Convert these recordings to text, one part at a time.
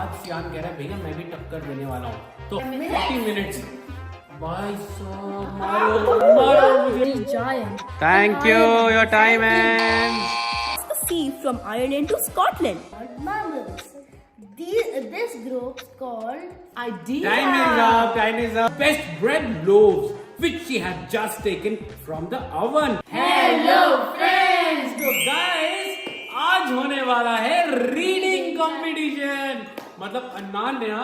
आज सियान कह रहा है भैया मैं भी टक्कर देने वाला हूँ। तो 30 मिनट्स भाई साहब मारो मारो मुझे। Giant. Thank you. Your time ends. The sea from Ireland to Scotland. Mammals. This group's called Time is up. Best bread loaves which she had just taken from the oven. Hello friends. तो guys आज होने वाला है reading competition, मतलब Ananya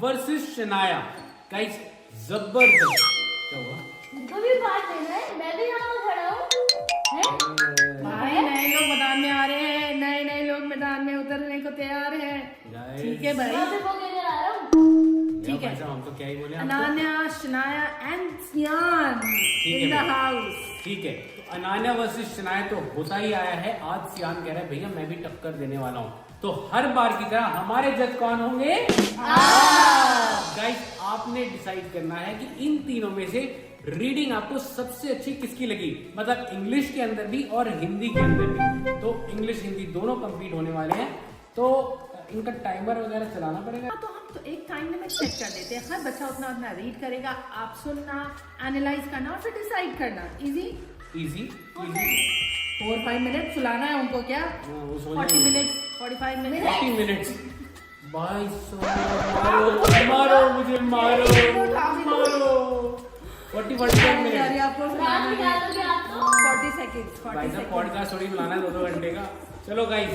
versus Shanaya. Guys जबरदस्त। क्या हुआ? उनको भी पार्ट लेना है, मैं भी यहाँ खड़ा हूँ। भाई नए लोग मैदान में आ रहे हैं, नए लोग मैदान में उतरने को तैयार हैं। Guys, ठीक है भाई, मैं भी वो लेकर आ रहा हूँ। ठीक है। भाई साहब, हम तो क्या ही बोले आपको। अनान्या, शनाया एंड सियान ठीक इन है द भाई। हाउस। ठीक है, तो अनान्या वर्सेस शनाया तो होता ही आया है। आज सियान कह रहा है भैया मैं भी टक्कर देने वाला हूँ। तो हर बार की तरह हमारे जज कौन होंगे? गाइस आपने डिसाइड करना है कि इन तीनों में से रीडिंग आपको सबसे अच्छी किसकी लगी, मतलब इंग्लिश के अंदर भी और हिंदी के अंदर भी। तो इंग्लिश हिंदी दोनों कंप्लीट होने वाले हैं, तो इनका टाइमर वगैरह चलाना पड़ेगा। तो हम तो एक टाइम लिमिट सेट कर देते हैं, हर बच्चा उतना उतना रीड करेगा, आप सुनना, एनालाइज करना और फिर डिसाइड करना। इजी इजी 4-5 मिनट सुलाना है उनको। क्या 40 मिनट 45 मिनट 40 मिनट्स भाई साहब मारो मारो मुझे मारो मारो 40 मिनट। आपको रात निकालोगे आप तो? 40 सेकेंड भाई साहब पॉडकास्ट थोड़ी बनाना है 2-2 घंटे का। चलो गाइस,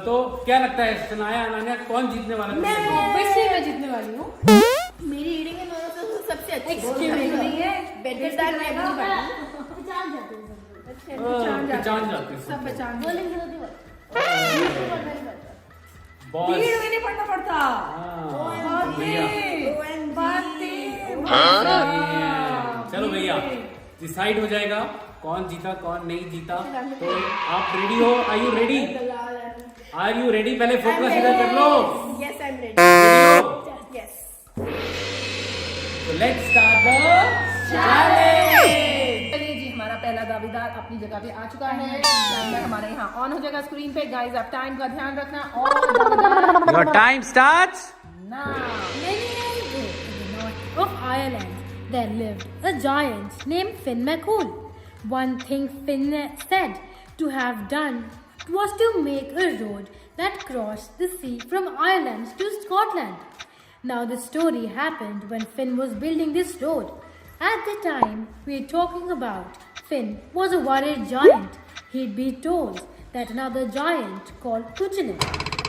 तो क्या लगता है शनाया अनान्या कौन जीतने वाला है? वैसे मैं जीतने वाली हूँ। मेरी रीडिंग इन दोनों से सबसे अच्छी एक्सक्यूज नहीं है, बेटर देन एवरीबॉडी। पहचान जाते हैं सब। पहचान जाते हैं सब पहचान जाते हैं। बोलेंगे तो नहीं पता। बॉस। भीड़ में नहीं पढ़ना पड़ता। भैया चलो भैया डिसाइड हो जाएगा कौन जीता कौन नहीं जीता। तो आप रेडी हो? Are you ready? Are you ready? पहले फोकस इधर कर लो। Yes I am ready. Ready हो? यस। तो लेट्स स्टार्ट द चैलेंज। चलिए जी, हमारा पहला दावेदार अपनी जगह पे आ चुका है। टाइमर हमारे यहाँ ऑन हो जाएगा स्क्रीन पे। गाइस आप टाइम का ध्यान रखना। और दावेदार Your time starts now। Many years ago, in the north of Ireland, there lived a giant named Finn McCool. One thing Finn said to have done was to make a road that crossed the sea from Ireland to Scotland. Now the story happened when Finn was building this road. At the time we're talking about, Finn was a worried giant. He'd been told that another giant called Cuchulainn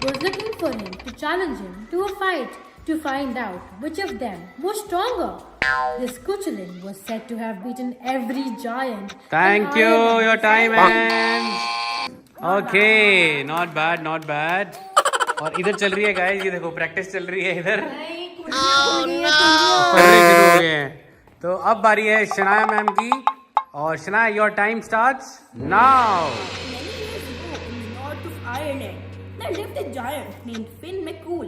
was looking for him to challenge him to a fight to find out which of them was stronger. This Cuchulainn was said to have beaten every giant. Thank in you. Ireland. Your time ends. Okay, not bad, not bad. और इधर चल रही है guys, ये देखो practice चल रही है इधर। पढ़ने शुरू हो गए हैं। तो अब बारी है शनाया मैम की, और Shanaya your time starts now. Many years ago, in the north of Ireland, there lived a giant named Finn McCool.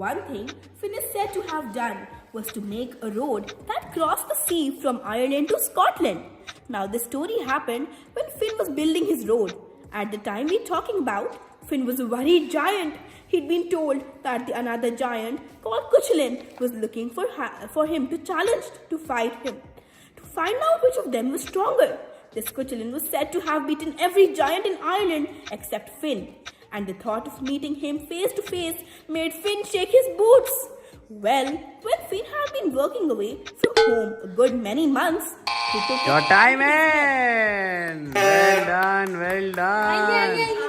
One thing Finn is said to have done was to make a road that crossed the sea from Ireland to Scotland. Now, the story happened when Finn was building his road. At the time we're talking about, Finn was a worried giant. He'd been told that another giant called Cuchulainn was looking for him to challenge to fight him. To find out which of them was stronger. This Cuchulainn was said to have beaten every giant in Ireland except Finn, and the thought of meeting him face to face made Finn shake his boots. Well, when Finn had been working away from home a good many months, he took your time ends. Well done, well done.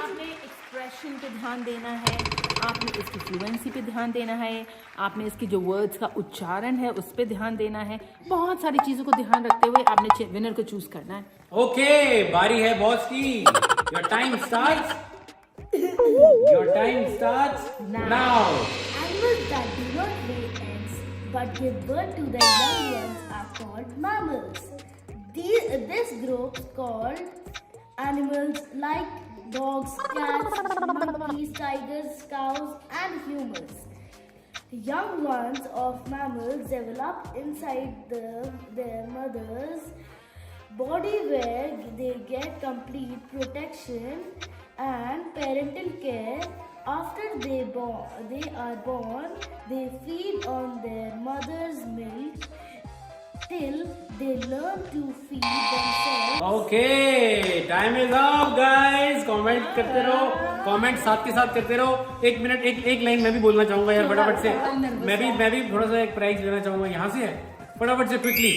आपने expression पे ध्यान देना है, आपने इसकी fluency पे ध्यान देना है, आपने इसकी जो वर्ड्स का उच्चारण है उस पे ध्यान देना है। बहुत सारी चीजों को ध्यान रखते हुए आपने विनर को चूज करना है। ओके, बारी है बॉस की। Your time starts your time starts now. Animals that do not lay eggs but give birth to their young ones are called mammals. This group called animals like dogs, cats, monkeys, tigers, cows, and humans. The young ones of mammals develop inside their mother's body where they get complete protection and parental care After they are born, they feed on their mother's milk till they learn to feed themselves. Okay, time is up guys. Comment करते रहो, comment साथ के साथ करते रहो। एक minute, एक line मैं भी बोलना चाहूंगा यार फटाफट से। मैं भी थोड़ा सा एक प्राइज लेना चाहूंगा यहाँ से, फटाफट से quickly.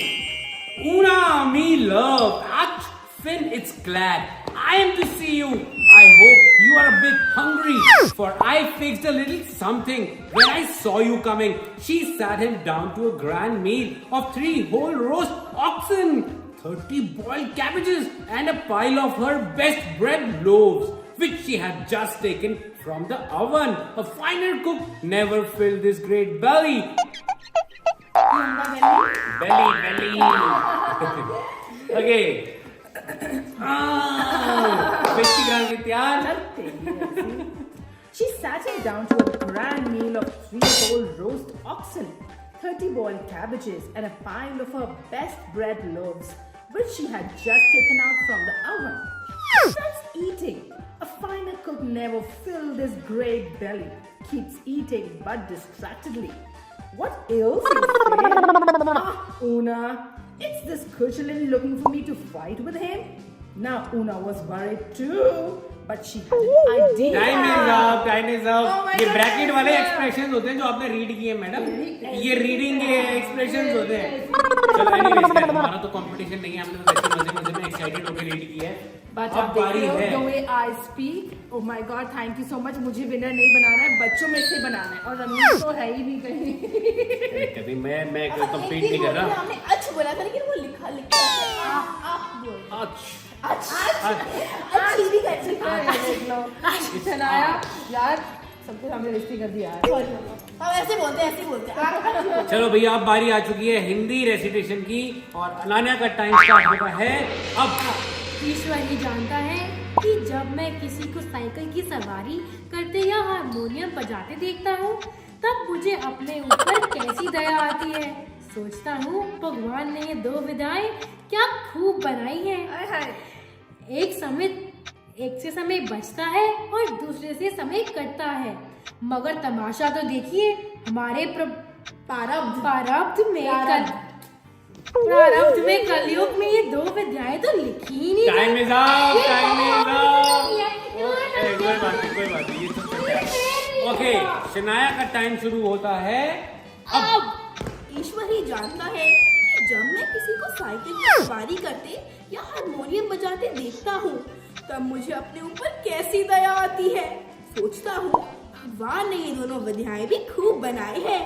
Una, me love, Ach, Finn, it's glad I am to see you. I hope you are a bit hungry, for I fixed a little something when I saw you coming. She sat him down to a grand meal of 3 whole roast oxen, 30 boiled cabbages, and a pile of her best bread loaves, which she had just taken from the oven. A finer cook never filled this great belly. Belly. Okay. Fifty grand tyaar. She sat him down to a grand meal of 3 whole roast oxen, 30 boiled cabbages, and a pile of her best bread loaves, which she had just taken out from the oven. Starts eating. A finer cook never filled this great belly. Keeps eating but distractedly. What ails you, Finn? Una, it's this Kuchelin looking for me to fight with him? Now Una was worried too, but she had an idea. Time is up. ये bracket वाले expressions होते हैं जो आपने read किए madam, ये reading के expressions होते हैं। चलो एनीवेज, हमारा तो कंपटीशन नहीं है, हमने तो ऐसे मजे में एक्साइटेड होकर रीड किया है। But अब अब देख बारी रहे हो है। the way I speak, oh my God, thank you so much। मुझे विनर नहीं बनाना है, बच्चों में से बनाना है, और रमीज तो है ही नहीं कहीं। कभी मैं कंप्लीट नहीं कर रहा। हमने अच्छ बोला था लेकिन वो लिखा आप बोल अच्छी भी कर सकते हैं। देख लो, शनाया यार, सब कुछ हमने रिश्ती कर दिया है। हम ऐसे बोलते हैं। चलो भैया, अब बारी आ चुकी है हिंदी रेसिटेशन की, और अनान्या का टाइम स्टार्ट होता है अब। ईश्वर ही जानता है कि जब मैं किसी को साइकिल की सवारी करते या हारमोनियम बजाते देखता हूँ, तब मुझे अपने ऊपर कैसी दया आती है। सोचता हूँ भगवान ने ये 2 विधाएं क्या खूब बनाई हैं। एक से समय बचता है और दूसरे से समय कटता है, मगर तमाशा तो देखिए, हमारे प्रारब्ध में कलयुग में ये 2 विद्याएं तो लिखी ही नहीं। Time is up. कोई बात नहीं, ये सब चलता है। ओके, शनाया का टाइम शुरू होता है अब। ईश्वर ही जानता है कि जब मैं किसी को साइकिल की सवारी करते या हारमोनियम बजाते देखता हूँ, तब मुझे अपने ऊपर कैसी दया आती है। सोचता हूँ भगवान ने ये दोनों विधाएं भी खूब बनाई है।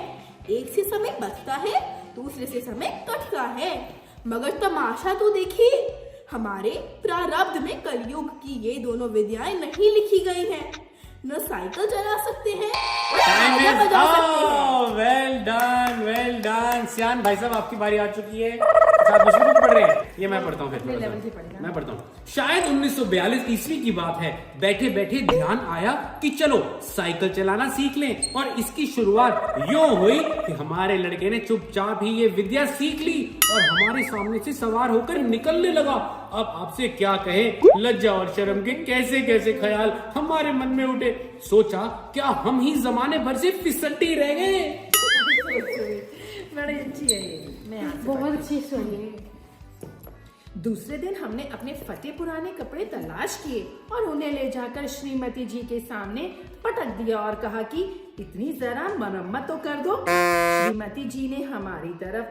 एक से समय बचता है, दूसरे से समय कटता है, मगर तमाशा तो देखिए, हमारे प्रारब्ध में कलयुग की ये दोनों विद्याएं नहीं लिखी गई हैं। न साइकिल चला सकते हैं, वेल डन। सियान भाई साहब, आपकी बारी आ चुकी है। आप दूसरे बुक पढ़ रहे हैं, ये मैं पढ़ता हूँ फिर। मैं पढ़ता हूँ। शायद 1942 ईस्वी की बात है। बैठे बैठे ध्यान आया कि चलो साइकिल चलाना सीख लें, और इसकी शुरुआत यूं हुई कि हमारे लड़के ने चुपचाप ही ये विद्या सीख ली और हमारे सामने से सवार होकर निकलने लगा। अब आपसे क्या कहें, लज्जा और शर्म के कैसे कैसे ख्याल हमारे मन में उठे। सोचा क्या हम ही जमाने भर से फिसलते रह गए। बड़ी अच्छी है ये, मैं यहाँ से बहुत अच्छी स्टोरी है। दूसरे दिन हमने अपने फटे पुराने कपड़े तलाश किए और उन्हें ले जाकर श्रीमती जी के सामने पटक दिया और कहा कि इतनी जरा मरम्मत तो कर दो। श्रीमती जी ने हमारी तरफ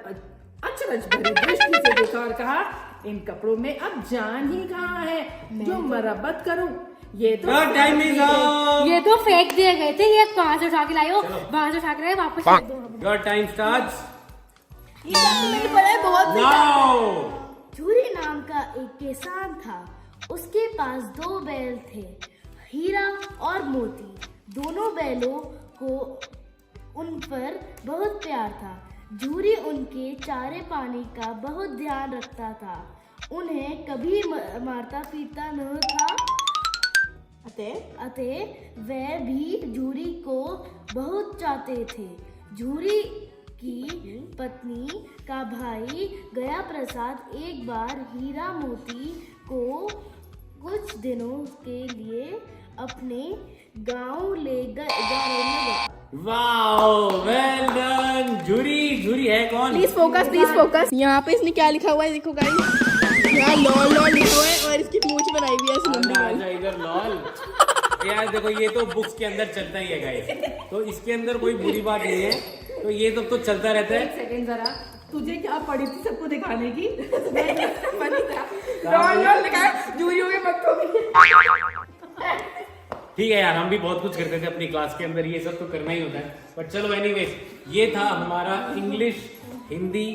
अचरज भरी दृष्टि से देखा और कहा, इन कपड़ों में अब जान ही कहाँ है जो मरम्मत करूं। ये तो फेंक दिए गए थे, ये कहाँ से उठा के लाए हो? वहां से उठा के लाए, वापस फेंक दो। योर टाइम स्टार्ट्स बहुत झूरी नाम का एक किसान था। उसके पास 2 बैल थे, हीरा और मोती। दोनों बैलों को उन पर बहुत प्यार था। झूरी उनके चारे पानी का बहुत ध्यान रखता था, उन्हें कभी मारता पीटता न था। अतः वह भी झूरी को बहुत चाहते थे। झूरी की पत्नी का भाई गया प्रसाद एक बार हीरा मोती को कुछ दिनों के लिए अपने गाँव ले गए। Wow, well done. झूरी है कौन? Please focus. यहाँ पे इसने क्या लिखा हुआ है देखो गाइस, यहाँ लॉल लिखा हुआ है और इसकी मूंछ बनाई हुई है ऐसे लंबी वाली। अच्छा, इधर लॉल। यार देखो, ये तो बुक्स के अंदर चलता ही है गाइस, तो इसके अंदर कोई बुरी बात नहीं है, तो ये तो चलता रहता है। सेकंड जरा, तुझे क्या पड़ी थी सबको दिखाने की? ठीक है यार, हम भी बहुत कुछ करते थे अपनी क्लास के अंदर, ये सब तो करना ही होता है। बट चलो एनीवेज, ये था हमारा इंग्लिश हिंदी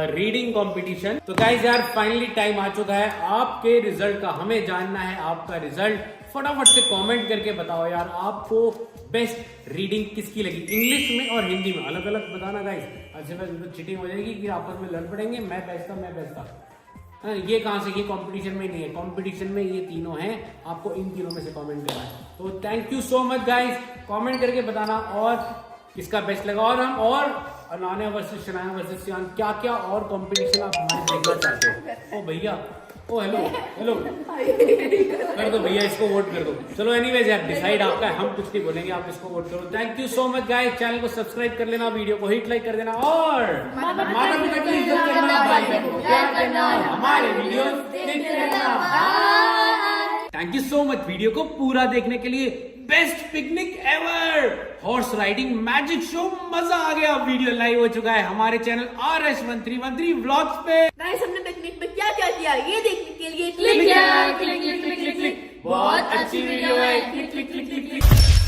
रीडिंग कंपटीशन। तो गाइस यार, फाइनली टाइम आ चुका है आपके रिजल्ट का, हमें जानना है आपका रिजल्ट। फटाफट से कमेंट करके बताओ यार, आपको बेस्ट रीडिंग किसकी लगी, इंग्लिश में और हिंदी में, अलग अलग बताना गाइस। अच्छा तो चीटिंग हो जाएगी, फिर आपस में लड़ पड़ेंगे, मैं बेचता। हाँ, ये कहाँ से, ये कंपटीशन में नहीं है, कंपटीशन में ये तीनों हैं, आपको इन तीनों में से कमेंट करना है। तो thank you so much guys, comment करके बताना और किसका बेस्ट लगा, और हम और अनान्या वर्सेस शनाया वर्सेस सियान क्या क्या और कंपटीशन आप हमारे देखना चाहते हो। ओ भैया, ओ हेलो कर दो भैया, इसको वोट कर दो। चलो एनीवेज यार, डिसाइड आपका है, हम कुछ नहीं बोलेंगे, आप इसको वोट करो। Thank you so much guys, channel को सब्सक्राइब कर लेना, वीडियो को हिट लाइक कर देना, और माता पिता की इज्जत करना, भाई बहन को प्यार करना, हमारे वीडियो देखते रहना। Thank you so much video को पूरा देखने के लिए। Best picnic ever, horse riding magic show, मजा आ गया। वीडियो लाइव हो चुका है हमारे चैनल RS1313 व्लॉग्स पे। गाइस, हमने पिकनिक में क्या किया ये देखने के लिए क्लिक बहुत अच्छी वीडियो है, क्लिक।